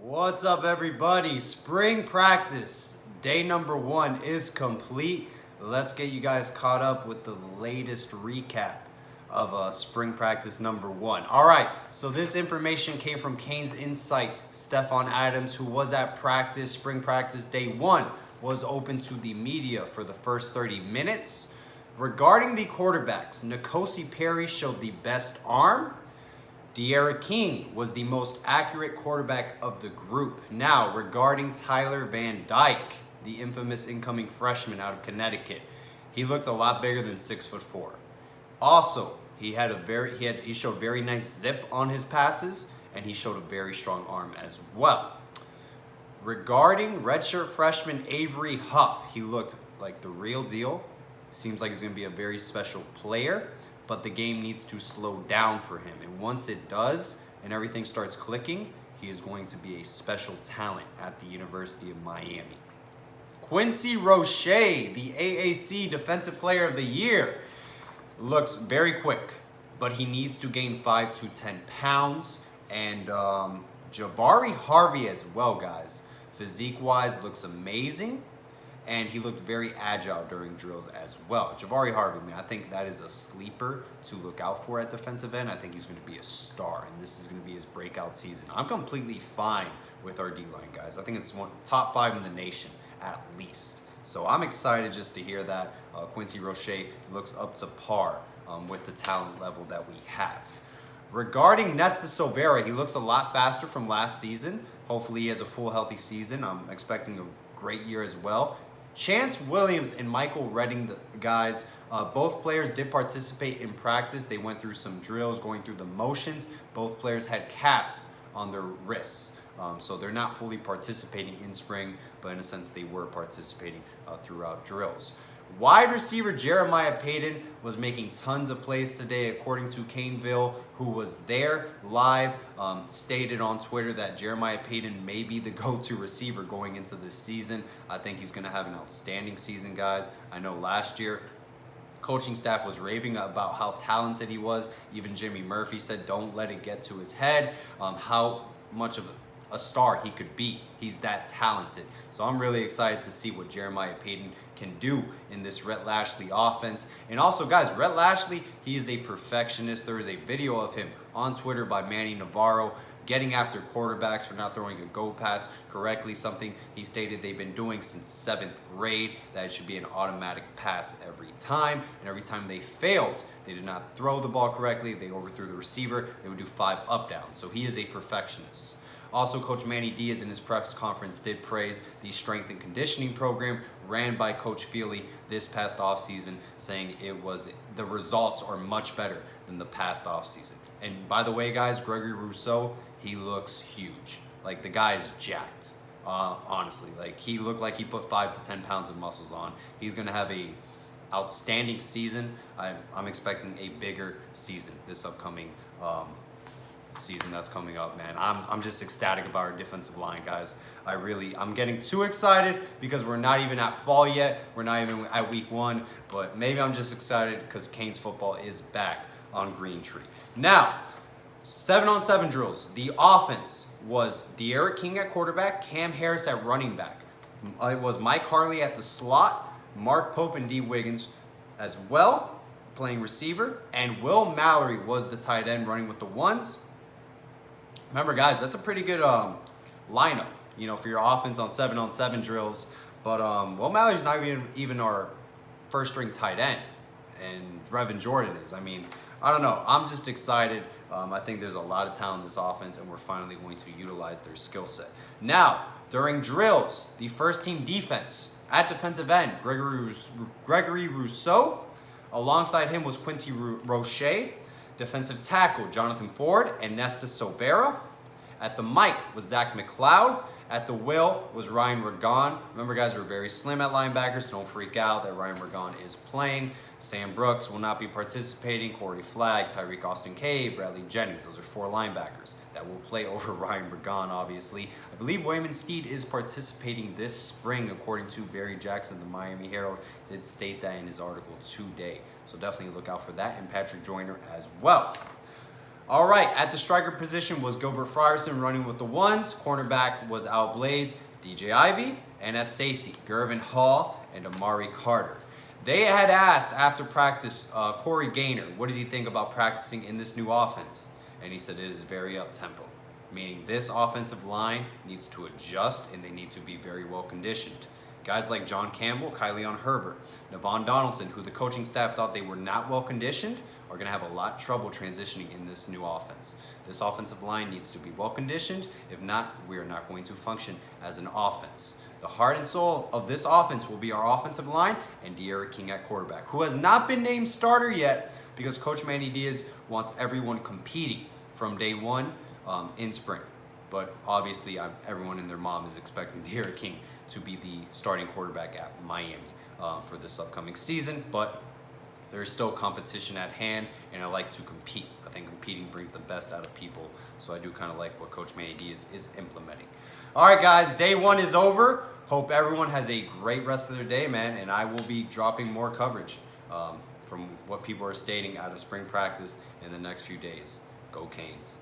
What's up, everybody? Spring practice day number 1 is complete. Let's get you guys caught up with the latest recap of spring practice number 1. All right, so this information came from Canes Insight. Stephon Adams, who was at practice, spring practice day 1, was open to the media for the first 30 minutes. Regarding the quarterbacks, N'Kosi Perry showed the best arm. D'Eriq King was the most accurate quarterback of the group. Now, regarding Tyler Van Dyke, the infamous incoming freshman out of Connecticut, he looked a lot bigger than 6'4". Also, he showed very nice zip on his passes, and he showed a very strong arm as well. Regarding redshirt freshman Avery Huff, he looked like the real deal. Seems like he's going to be a very special player, but the game needs to slow down for him. And once it does and everything starts clicking, he is going to be a special talent at the University of Miami. Quincy Roche, the AAC Defensive Player of the Year, looks very quick, but he needs to gain 5 to 10 pounds. And Jabari Harvey as well, guys. Physique-wise, looks amazing. And he looked very agile during drills as well. Jabari Harvey, man, I think that is a sleeper to look out for at defensive end. I think he's going to be a star, and this is going to be his breakout season. I'm completely fine with our D-line, guys. I think it's top 5 in the nation, at least. So I'm excited just to hear that Quincy Roche looks up to par with the talent level that we have. Regarding Nesta Silvera, he looks a lot faster from last season. Hopefully he has a full healthy season. I'm expecting a great year as well. Chance Williams and Michael Redding, the guys, both players did participate in practice. They went through some drills, going through the motions. Both players had casts on their wrists. So they're not fully participating in spring, but in a sense they were participating throughout drills. Wide receiver Jeremiah Payton was making tons of plays today, according to Caneville, who was there live, stated on Twitter that Jeremiah Payton may be the go-to receiver going into this season. I think he's going to have an outstanding season, guys. I know last year, coaching staff was raving about how talented he was. Even Jimmy Murphy said, don't let it get to his head, how much of a star he could be. He's that talented. So I'm really excited to see what Jeremiah Payton can do in this Rhett Lashley offense. And also, guys, Rhett Lashley, he is a perfectionist. There is a video of him on Twitter by Manny Navarro getting after quarterbacks for not throwing a go pass correctly, something he stated they've been doing since 7th grade, that it should be an automatic pass every time. And every time they failed, they did not throw the ball correctly, they overthrew the receiver, they would do 5 up downs. So he is a perfectionist. Also, Coach Manny Diaz in his press conference did praise the strength and conditioning program ran by Coach Feely this past offseason, saying the results are much better than the past offseason. And by the way, guys, Gregory Rousseau, he looks huge. Like, the guy is jacked, honestly. Like, he looked like he put 5 to 10 pounds of muscles on. He's going to have a outstanding season. I'm expecting a bigger season this upcoming season that's coming up, man. I'm just ecstatic about our defensive line, guys. I'm getting too excited because we're not even at fall yet. We're not even at week 1, but maybe I'm just excited because Canes football is back on Green Tree. Now, 7-on-7 drills. The offense was D'Eriq King at quarterback, Cam Harris at running back. It was Mike Harley at the slot, Mark Pope and D. Wiggins as well, playing receiver, and Will Mallory was the tight end running with the ones. Remember, guys, that's a pretty good lineup, for your offense on 7-on-7 drills. But Will Mallory's not even our first-string tight end, and Brevin Jordan is. I mean, I don't know. I'm just excited. I think there's a lot of talent in this offense, and we're finally going to utilize their skill set. Now, during drills, the first-team defense at defensive end, Gregory Rousseau. Alongside him was Quincy Roche. Defensive tackle, Jonathan Ford and Nesta Silvera. At the mic was Zach McLeod. At the wheel was Ryan Ragon. Remember, guys, we're very slim at linebackers, so don't freak out that Ryan Ragon is playing. Sam Brooks will not be participating. Corey Flagg, Tyreek Austin-K, Bradley Jennings. Those are 4 linebackers that will play over Ryan Ragon, obviously. I believe Wayman Steed is participating this spring, according to Barry Jackson. The Miami Herald did state that in his article today. So definitely look out for that, and Patrick Joyner as well. All right, at the striker position was Gilbert Frierson running with the ones. Cornerback was Al Blades, DJ Ivy. And at safety, Gervin Hall and Amari Carter. They had asked after practice Corey Gaynor, what does he think about practicing in this new offense? And he said it is very up-tempo, meaning this offensive line needs to adjust and they need to be very well conditioned. Guys like John Campbell, Kyleon Herbert, Navon Donaldson, who the coaching staff thought they were not well conditioned, are going to have a lot of trouble transitioning in this new offense. This offensive line needs to be well conditioned. If not, we are not going to function as an offense. The heart and soul of this offense will be our offensive line and De'Ara King at quarterback, who has not been named starter yet because Coach Manny Diaz wants everyone competing from day one in spring. But obviously, everyone and their mom is expecting De'Ara King to be the starting quarterback at Miami for this upcoming season. But there's still competition at hand, and I like to compete. I think competing brings the best out of people, so I do kind of like what Coach Manny Diaz is implementing. All right, guys, day one is over. Hope everyone has a great rest of their day, man, and I will be dropping more coverage from what people are stating out of spring practice in the next few days. Go Canes.